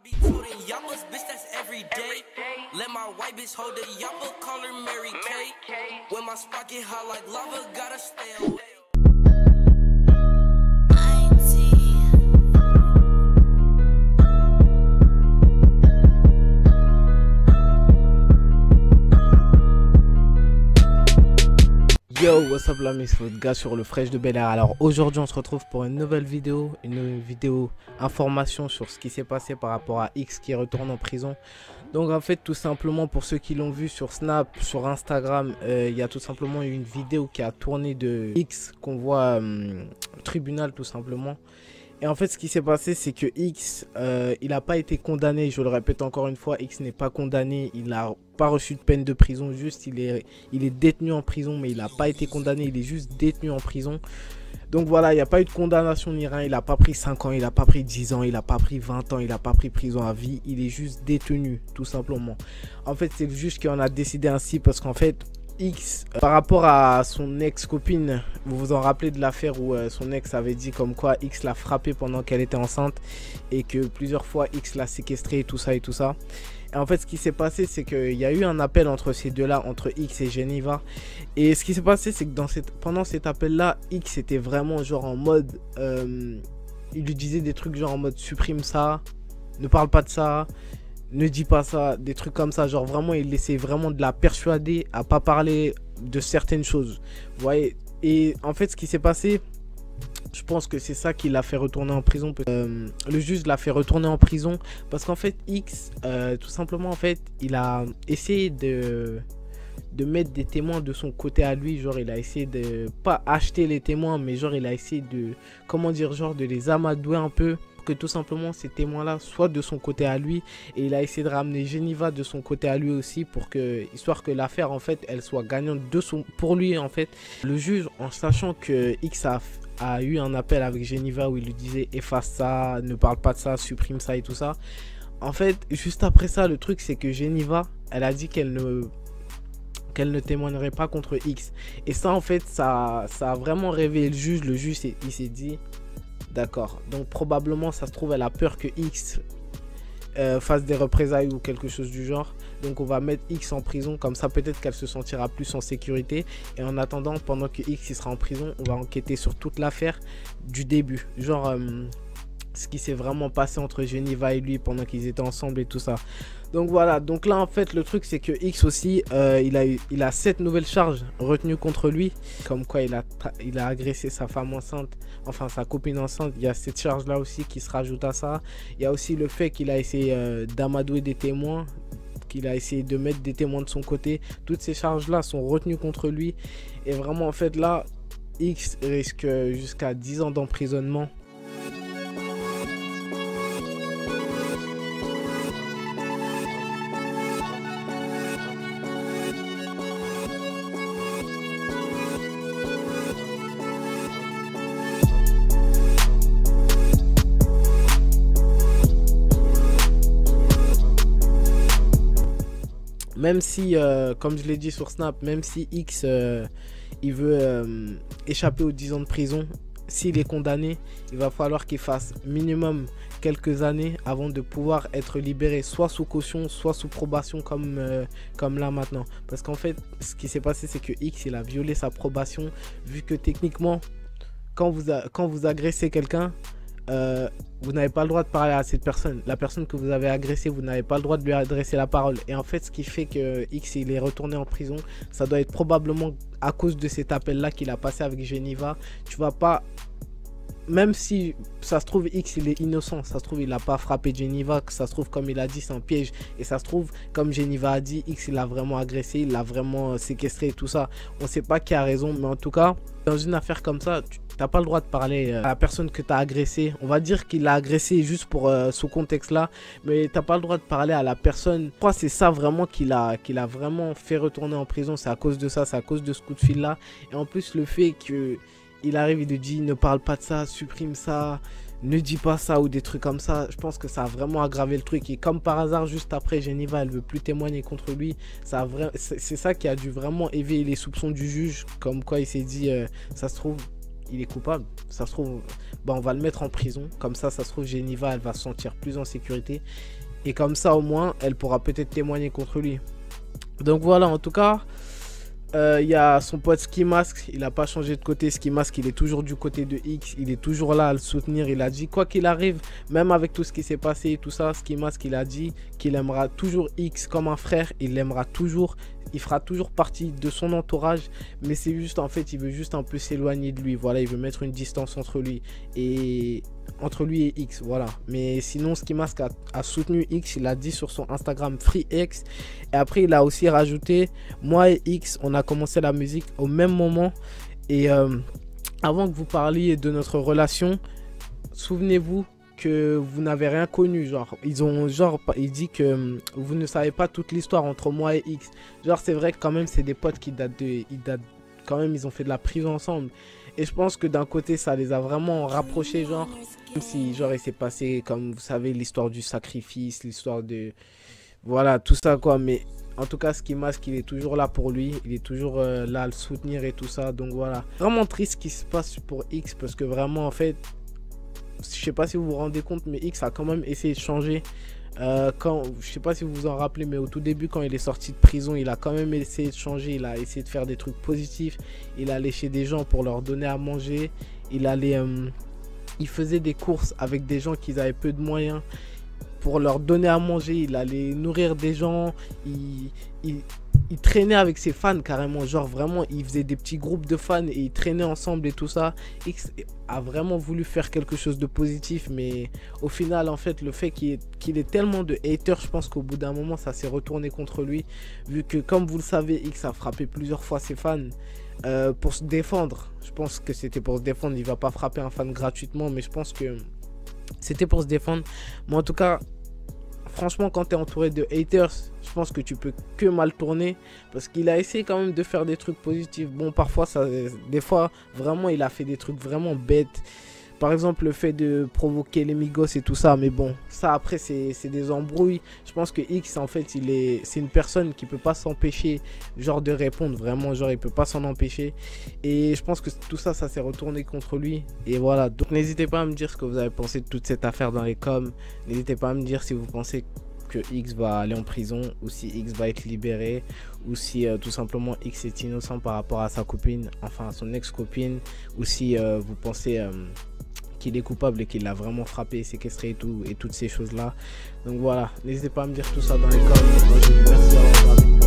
be toting yappers, bitch, that's every day. Let my white bitch hold the yapper, call her Mary Kay. When my spot get hot like lava, gotta stay away. Yo, what's up la miss, votre gars sur le Fresh de Bel Air. Alors aujourd'hui on se retrouve pour une nouvelle vidéo, information sur ce qui s'est passé par rapport à X qui retourne en prison. Donc en fait tout simplement pour ceux qui l'ont vu sur Snap, sur Instagram, il y a tout simplement une vidéo qui a tourné de X qu'on voit au tribunal tout simplement. Et en fait ce qui s'est passé c'est que X il n'a pas été condamné, je le répète encore une fois, X n'est pas condamné, il n'a pas reçu de peine de prison, juste il est détenu en prison mais il n'a pas été condamné, il est juste détenu en prison. Donc voilà, il n'y a pas eu de condamnation ni rien, il n'a pas pris 5 ans, il n'a pas pris 10 ans, il n'a pas pris 20 ans, il n'a pas pris prison à vie, il est juste détenu tout simplement. En fait c'est le juge qui en a décidé ainsi parce qu'en fait X, par rapport à son ex-copine, vous vous en rappelez de l'affaire où son ex avait dit comme quoi X l'a frappée pendant qu'elle était enceinte et que plusieurs fois X l'a séquestrée et tout ça. Et en fait ce qui s'est passé c'est qu'il y a eu un appel entre ces deux là, entre X et Geneva. Et ce qui s'est passé c'est que pendant cet appel là, X était vraiment genre en mode, il lui disait des trucs genre en mode supprime ça, ne parle pas de ça, ne dis pas ça, des trucs comme ça, genre vraiment il essaie vraiment de la persuader à pas parler de certaines choses, vous voyez. Et en fait ce qui s'est passé, je pense que c'est ça qui l'a fait retourner en prison. Le juge l'a fait retourner en prison parce qu'en fait X, tout simplement en fait, il a essayé de mettre des témoins de son côté à lui, genre il a essayé de pas acheter les témoins mais genre il a essayé de, comment dire, genre de les amadouer un peu, que tout simplement ces témoins là soient de son côté à lui, et il a essayé de ramener Geneva de son côté à lui aussi pour que, histoire que l'affaire en fait elle soit gagnante pour lui en fait. Le juge, en sachant que X a eu un appel avec Geneva où il lui disait efface ça, ne parle pas de ça, supprime ça et tout ça, en fait juste après ça le truc c'est que Geneva elle a dit qu'elle ne témoignerait pas contre X. Et ça en fait ça a vraiment réveillé le juge. Le juge il s'est dit d'accord, donc probablement ça se trouve elle a peur que X fasse des représailles ou quelque chose du genre, donc on va mettre X en prison, comme ça peut-être qu'elle se sentira plus en sécurité. Et en attendant, pendant que X il sera en prison, on va enquêter sur toute l'affaire du début, genre ce qui s'est vraiment passé entre Geneva et lui pendant qu'ils étaient ensemble et tout ça. Donc voilà, donc là en fait le truc c'est que X aussi il a 7 nouvelles charges retenues contre lui, comme quoi il a agressé sa femme enceinte, enfin sa copine enceinte. Il y a cette charge là aussi qui se rajoute à ça. Il y a aussi le fait qu'il a essayé d'amadouer des témoins, qu'il a essayé de mettre des témoins de son côté. Toutes ces charges là sont retenues contre lui, et vraiment en fait là X risque jusqu'à 10 ans d'emprisonnement. Même si, comme je l'ai dit sur Snap, même si X il veut échapper aux 10 ans de prison, s'il est condamné, il va falloir qu'il fasse minimum quelques années avant de pouvoir être libéré, soit sous caution, soit sous probation comme là maintenant. Parce qu'en fait, ce qui s'est passé, c'est que X il a violé sa probation, vu que techniquement, quand vous agressez quelqu'un, vous n'avez pas le droit de parler à cette personne. La personne que vous avez agressée, vous n'avez pas le droit de lui adresser la parole. Et en fait ce qui fait que X il est retourné en prison, ça doit être probablement à cause de cet appel là qu'il a passé avec Geneva. Tu vas pas, même si ça se trouve X il est innocent, ça se trouve il n'a pas frappé Geneva, que ça se trouve comme il a dit c'est un piège, et ça se trouve comme Geneva a dit X il l'a vraiment agressé, il l'a vraiment séquestré et tout ça. On sait pas qui a raison, mais en tout cas dans une affaire comme ça tu n'as pas le droit de parler à la personne que tu as agressée. On va dire qu'il l'a agressé juste pour ce contexte là, mais tu n'as pas le droit de parler à la personne. Je crois que c'est ça vraiment qu'il a vraiment fait retourner en prison. C'est à cause de ça, c'est à cause de ce coup de fil là. Et en plus le fait que il arrive, il lui dit ne parle pas de ça, supprime ça, ne dis pas ça ou des trucs comme ça, je pense que ça a vraiment aggravé le truc. Et comme par hasard, juste après, Geneva elle veut plus témoigner contre lui. C'est ça qui a dû vraiment éveiller les soupçons du juge, comme quoi il s'est dit ça se trouve il est coupable. Ça se trouve, bah, on va le mettre en prison. Comme ça se trouve, Geneva, elle va se sentir plus en sécurité. Et comme ça, au moins, elle pourra peut-être témoigner contre lui. Donc voilà, en tout cas, il y a son pote Ski Mask. Il n'a pas changé de côté. Ski Mask, il est toujours du côté de X. Il est toujours là à le soutenir. Il a dit, quoi qu'il arrive, même avec tout ce qui s'est passé et tout ça, Ski Mask, il a dit qu'il aimera toujours X comme un frère. Il l'aimera toujours. Il fera toujours partie de son entourage. Mais c'est juste, en fait, il veut juste un peu s'éloigner de lui. Voilà, il veut mettre une distance entre lui et X, voilà. Mais sinon, Ski Mask a soutenu X. Il a dit sur son Instagram FreeX. Et après, il a aussi rajouté, moi et X, on a commencé la musique au même moment. Et avant que vous parliez de notre relation, souvenez-vous que vous n'avez rien connu. Genre, il dit que vous ne savez pas toute l'histoire entre moi et X. Genre, c'est vrai que quand même, c'est des potes qui datent quand même, ils ont fait de la prison ensemble. Et je pense que d'un côté, ça les a vraiment rapprochés, genre. Même si, genre, il s'est passé, comme vous savez, l'histoire du sacrifice, l'histoire de... Voilà, tout ça, quoi. Mais en tout cas, Ski Mask, il est toujours là pour lui. Il est toujours là à le soutenir et tout ça. Donc, voilà. Vraiment triste ce qui se passe pour X. Parce que vraiment, en fait, je sais pas si vous vous rendez compte, mais X a quand même essayé de changer. Je sais pas si vous vous en rappelez, mais au tout début, quand il est sorti de prison, il a quand même essayé de changer. Il a essayé de faire des trucs positifs. Il allait chez des gens pour leur donner à manger. Il faisait des courses avec des gens qui avaient peu de moyens pour leur donner à manger. Il allait nourrir des gens. Il traînait avec ses fans carrément. Genre vraiment, il faisait des petits groupes de fans et ils traînaient ensemble et tout ça. X a vraiment voulu faire quelque chose de positif, mais au final, en fait, le fait qu'il ait tellement de haters, je pense qu'au bout d'un moment, ça s'est retourné contre lui. Vu que, comme vous le savez, X a frappé plusieurs fois ses fans pour se défendre. Je pense que c'était pour se défendre. Il va pas frapper un fan gratuitement, mais je pense que c'était pour se défendre. Mais en tout cas, franchement, quand tu es entouré de haters, je pense que tu peux que mal tourner. Parce qu'il a essayé quand même de faire des trucs positifs. Bon, parfois, des fois, vraiment, il a fait des trucs vraiment bêtes. Par exemple, le fait de provoquer les Migos et tout ça. Mais bon, ça, après, c'est des embrouilles. Je pense que X, en fait, c'est une personne qui peut pas s'empêcher, genre, de répondre. Vraiment, genre, il peut pas s'en empêcher. Et je pense que tout ça, ça s'est retourné contre lui. Et voilà. Donc, n'hésitez pas à me dire ce que vous avez pensé de toute cette affaire dans les coms. N'hésitez pas à me dire si vous pensez que X va aller en prison, ou si X va être libéré, ou si tout simplement X est innocent par rapport à sa copine, enfin à son ex-copine, ou si vous pensez qu'il est coupable et qu'il l'a vraiment frappé, séquestré et toutes ces choses là. Donc voilà, n'hésitez pas à me dire tout ça dans les commentaires. Moi je vous dis merci d'avoir regardé.